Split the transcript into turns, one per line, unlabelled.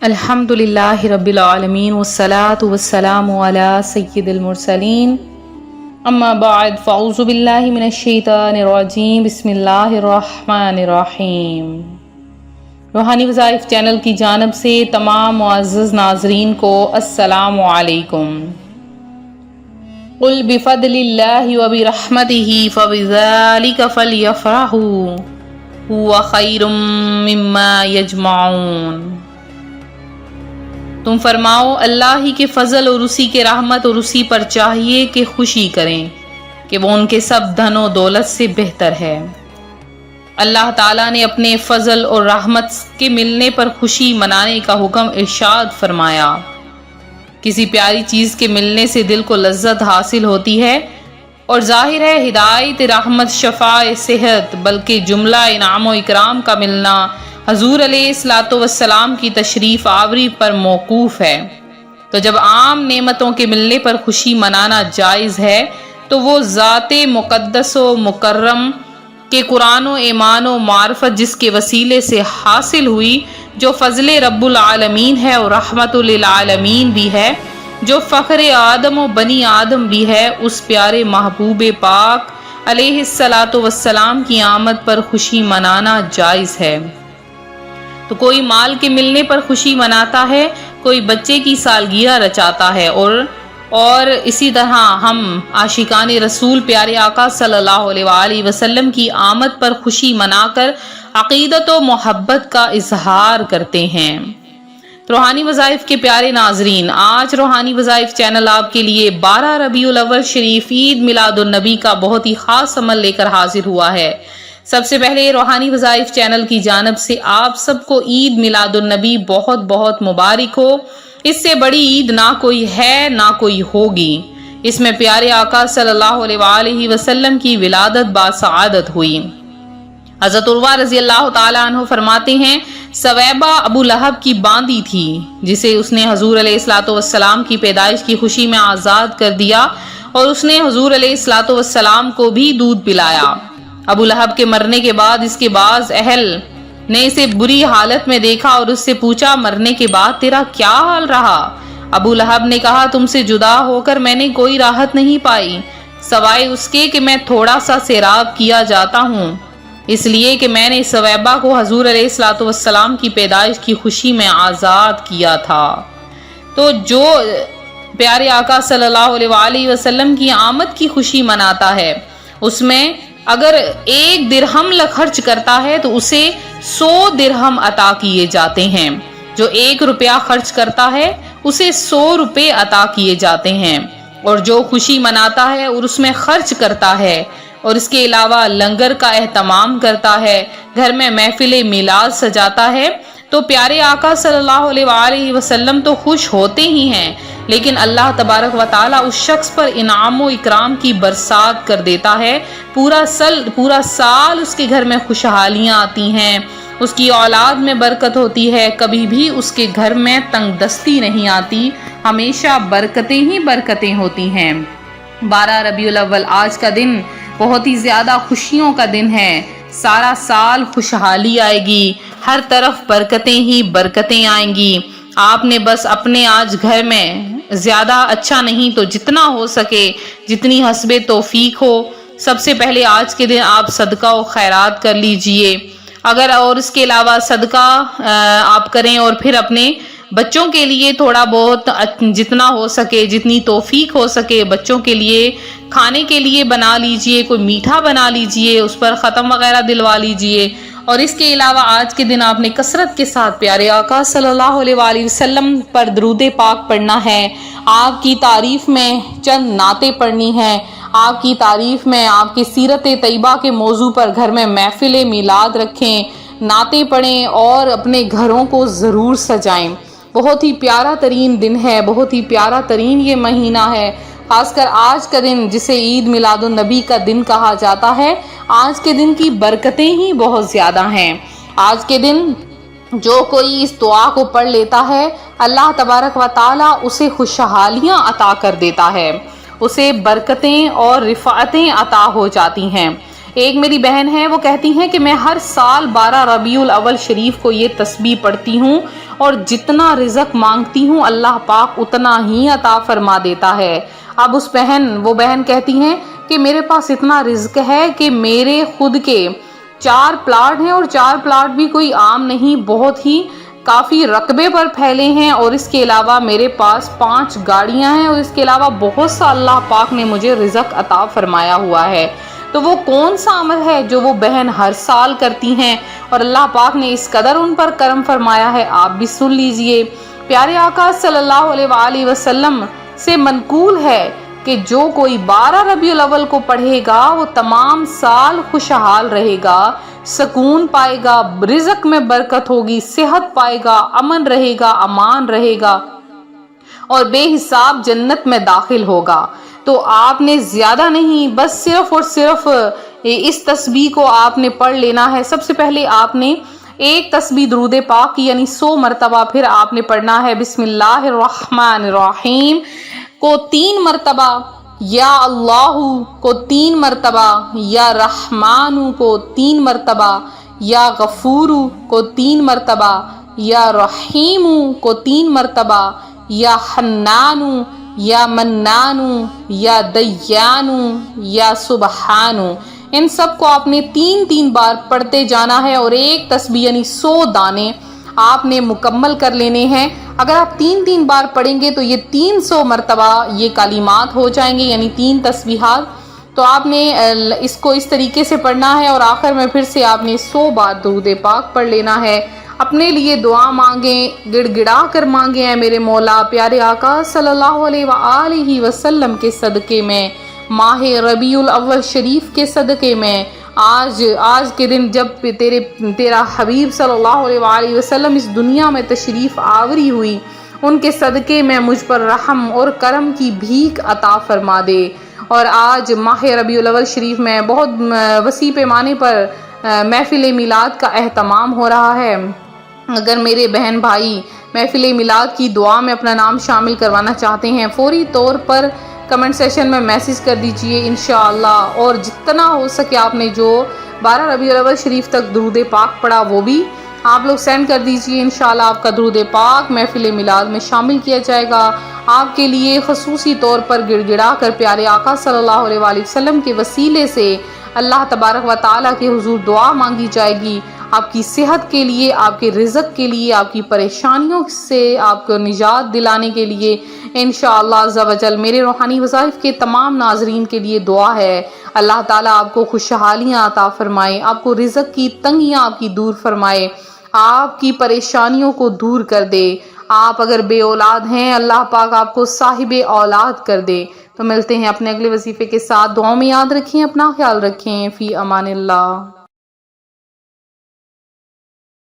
الحمدللہ رب العالمین والصلاة والسلام علی سید المرسلین اما بعد فاعوذ باللہ من الشیطان الرجیم بسم اللہ الرحمن الرحیم۔ روحانی وظائف چینل کی جانب سے تمام معزز ناظرین کو السلام علیکم۔ قل بفضل اللہ وبرحمتہ فبذلک فلیفرحوا هو خیر مما یجمعون۔ تم فرماؤ اللہ ہی کے فضل اور اسی کے رحمت اور اسی پر چاہیے کہ خوشی کریں کہ وہ ان کے سب دھن و دولت سے بہتر ہے۔ اللہ تعالیٰ نے اپنے فضل اور رحمت کے ملنے پر خوشی منانے کا حکم ارشاد فرمایا۔ کسی پیاری چیز کے ملنے سے دل کو لذت حاصل ہوتی ہے اور ظاہر ہے ہدایت، رحمت، شفاء، صحت بلکہ جملہ انعام و اکرام کا ملنا حضور علیہ الصلوۃ والسلام کی تشریف آوری پر موقوف ہے۔ تو جب عام نعمتوں کے ملنے پر خوشی منانا جائز ہے تو وہ ذات مقدس و مکرم کے قرآن و ایمان و معرفت جس کے وسیلے سے حاصل ہوئی، جو فضل رب العالمین ہے اور رحمت للعالمین بھی ہے، جو فخر آدم و بنی آدم بھی ہے، اس پیارے محبوب پاک علیہ الصلوۃ والسلام کی آمد پر خوشی منانا جائز ہے۔ تو کوئی مال کے ملنے پر خوشی مناتا ہے، کوئی بچے کی سالگرہ رچاتا ہے، اور اسی طرح ہم عاشقان رسول پیارے آقا صلی اللہ علیہ وآلہ وسلم کی آمد پر خوشی منا کر عقیدت و محبت کا اظہار کرتے ہیں۔ روحانی وظائف کے پیارے ناظرین، آج روحانی وظائف چینل آپ کے لیے 12 ربیع الاول شریف عید میلاد النبی کا بہت ہی خاص عمل لے کر حاضر ہوا ہے۔ سب سے پہلے روحانی وظائف چینل کی جانب سے آپ سب کو عید میلاد النبی بہت بہت مبارک ہو۔ اس سے بڑی عید نہ کوئی ہے نہ کوئی ہوگی۔ اس میں پیارے آقا صلی اللہ علیہ وآلہ وسلم کی ولادت باسعادت ہوئی۔ حضرت عروہ رضی اللہ تعالیٰ عنہ فرماتے ہیں، سویبہ ابو لہب کی باندی تھی جسے اس نے حضور علیہ الصلوۃ والسلام کی پیدائش کی خوشی میں آزاد کر دیا، اور اس نے حضور علیہ الصلوۃ والسلام کو بھی دودھ پلایا۔ ابو لہب کے مرنے کے بعد اس کے بعض اہل نے اسے بری حالت میں دیکھا اور اس سے پوچھا، مرنے کے بعد تیرا کیا حال رہا؟ ابو لہب نے کہا، تم سے جدا ہو کر میں نے کوئی راحت نہیں پائی سوائے اس کے کہ میں تھوڑا سا سیراب کیا جاتا ہوں، اس لیے کہ میں نے سویبہ کو حضور علیہ الصلوۃ والسلام کی پیدائش کی خوشی میں آزاد کیا تھا۔ تو جو پیارے آقا صلی اللہ علیہ وآلہ وسلم کی آمد کی خوشی مناتا ہے، اس میں اگر 1 درہم خرچ کرتا ہے تو اسے 100 درہم عطا کیے جاتے ہیں۔ جو 1 روپیہ خرچ کرتا ہے اسے 100 روپے عطا کیے جاتے ہیں۔ اور جو خوشی مناتا ہے اور اس میں خرچ کرتا ہے اور اس کے علاوہ لنگر کا اہتمام کرتا ہے، گھر میں محفل میلاد سجاتا ہے، تو پیارے آقا صلی اللہ علیہ وآلہ وسلم تو خوش ہوتے ہی ہیں، لیکن اللہ تبارک و تعالیٰ اس شخص پر انعام و اکرام کی برسات کر دیتا ہے۔ پورا سال اس کے گھر میں خوشحالیاں آتی ہیں، اس کی اولاد میں برکت ہوتی ہے، کبھی بھی اس کے گھر میں تنگ دستی نہیں آتی، ہمیشہ برکتیں ہی برکتیں ہوتی ہیں۔ 12 ربیع الاول آج کا دن بہت ہی زیادہ خوشیوں کا دن ہے۔ سارا سال خوشحالی آئے گی، ہر طرف برکتیں ہی برکتیں آئیں گی۔ آپ نے بس اپنے آج گھر میں زیادہ اچھا نہیں تو جتنا ہو سکے، جتنی حسب توفیق ہو، سب سے پہلے آج کے دن آپ صدقہ و خیرات کر لیجئے۔ اگر اور اس کے علاوہ صدقہ آپ کریں اور پھر اپنے بچوں کے لیے تھوڑا بہت جتنا ہو سکے، جتنی توفیق ہو سکے، بچوں کے لیے کھانے کے لیے بنا لیجئے، کوئی میٹھا بنا لیجئے، اس پر ختم وغیرہ دلوا لیجئے۔ اور اس کے علاوہ آج کے دن آپ نے کثرت کے ساتھ پیارے آقا صلی اللہ علیہ وآلہ وسلم پر درود پاک پڑھنا ہے، آپ کی تعریف میں چند نعتیں پڑھنی ہیں، آپ کی تعریف میں آپ کی سیرت طیبہ کے موضوع پر گھر میں محفل میلاد رکھیں، نعتیں پڑھیں اور اپنے گھروں کو ضرور سجائیں۔ بہت ہی پیارا ترین دن ہے، بہت ہی پیارا ترین یہ مہینہ ہے، خاص کر آج کا دن جسے عید میلاد النبی کا دن کہا جاتا ہے۔ آج کے دن کی برکتیں ہی بہت زیادہ ہیں۔ آج کے دن جو کوئی اس دعا کو پڑھ لیتا ہے، اللہ تبارک و تعالیٰ اسے خوشحالیاں عطا کر دیتا ہے، اسے برکتیں اور رفعتیں عطا ہو جاتی ہیں۔ ایک میری بہن ہے، وہ کہتی ہیں کہ میں ہر سال 12 ربیع الاول شریف کو یہ تسبیح پڑھتی ہوں اور جتنا رزق مانگتی ہوں اللہ پاک اتنا ہی عطا فرما دیتا ہے۔ اب وہ بہن کہتی ہیں کہ میرے پاس اتنا رزق ہے کہ میرے خود کے 4 پلاٹ ہیں، اور 4 پلاٹ بھی کوئی عام نہیں، بہت ہی کافی رقبے پر پھیلے ہیں، اور اس کے علاوہ میرے پاس 5 گاڑیاں ہیں، اور اس کے علاوہ بہت سا اللہ پاک نے مجھے رزق عطا فرمایا ہوا ہے۔ تو وہ کون سا عمل ہے جو وہ بہن ہر سال کرتی ہیں اور اللہ پاک نے اس قدر ان پر کرم فرمایا ہے؟ آپ بھی سن لیجئے۔ پیارے آقا صلی اللہ علیہ وآلہ وسلم سے منقول ہے کہ جو کوئی 12 ربیع الاول کو پڑھے گا وہ تمام سال خوشحال رہے گا، سکون پائے گا، رزق میں برکت ہوگی، صحت پائے گا، امن رہے گا، امان رہے گا اور بے حساب جنت میں داخل ہوگا۔ تو آپ نے زیادہ نہیں، بس صرف اور صرف اس تسبیح کو آپ نے پڑھ لینا ہے۔ سب سے پہلے آپ نے ایک تسبیح درود پاک کی یعنی 100 مرتبہ، پھر آپ نے پڑھنا ہے بسم اللہ الرحمن الرحیم کو 3 مرتبہ، یا اللہ کو 3 مرتبہ، یا رحمان کو 3 مرتبہ، یا غفور کو 3 مرتبہ، یا رحیم کو 3 مرتبہ، یا حنان، یا منان، یا دیان، یا سبحان۔ ان سب کو آپ نے 3 بار پڑھتے جانا ہے اور ایک تسبیح یعنی 100 دانے آپ نے مکمل کر لینے ہیں۔ اگر آپ 3 بار پڑھیں گے تو یہ 300 مرتبہ یہ کلمات ہو جائیں گے، یعنی 3 تسبیحات۔ تو آپ نے اس کو اس طریقے سے پڑھنا ہے اور آخر میں پھر سے آپ نے 100 بار درود پاک پڑھ لینا ہے۔ اپنے لیے دعا مانگیں، گڑ گڑا کر مانگیں، اے میرے مولا پیارے آقا صلی اللہ علیہ وآلہ وسلم کے صدقے میں، ماہ ربیع الاول شریف کے صدقے میں، آج کے دن جب تیرا حبیب صلی اللہ علیہ وآلہ وسلم اس دنیا میں تشریف آوری ہوئی، ان کے صدقے میں مجھ پر رحم اور کرم کی بھیک عطا فرما دے۔ اور آج ماہ ربیع الاول شریف میں بہت وسیع پیمانے پر محفل میلاد کا اہتمام ہو رہا ہے۔ اگر میرے بہن بھائی محفل میلاد کی دعا میں اپنا نام شامل کروانا چاہتے ہیں، فوری طور پر کمنٹ سیشن میں میسج کر دیجئے انشاءاللہ، اور جتنا ہو سکے آپ نے جو 12 ربیع الاول شریف تک درود پاک پڑھا وہ بھی آپ لوگ سینڈ کر دیجئے۔ انشاءاللہ آپ کا درود پاک محفل میلاد میں شامل کیا جائے گا۔ آپ کے لیے خصوصی طور پر گڑ گڑا کر پیارے آقا صلی اللہ علیہ وآلہ وسلم کے وسیلے سے اللہ تبارک و تعالیٰ کے حضور دعا مانگی جائے گی، آپ کی صحت کے لیے، آپ کے رزق کے لیے، آپ کی پریشانیوں سے آپ کو نجات دلانے کے لیے۔ انشاءاللہ عز و جل میرے روحانی وظائف کے تمام ناظرین کے لیے دعا ہے، اللہ تعالیٰ آپ کو خوشحالیاں عطا فرمائے، آپ کو رزق کی تنگیاں آپ کی دور فرمائے، آپ کی پریشانیوں کو دور کر دے۔ آپ اگر بے اولاد ہیں اللہ پاک آپ کو صاحب اولاد کر دے۔ تو ملتے ہیں اپنے اگلے وظیفے کے ساتھ، دعاؤں میں یاد رکھیں، اپنا خیال رکھیں، فی امان اللہ۔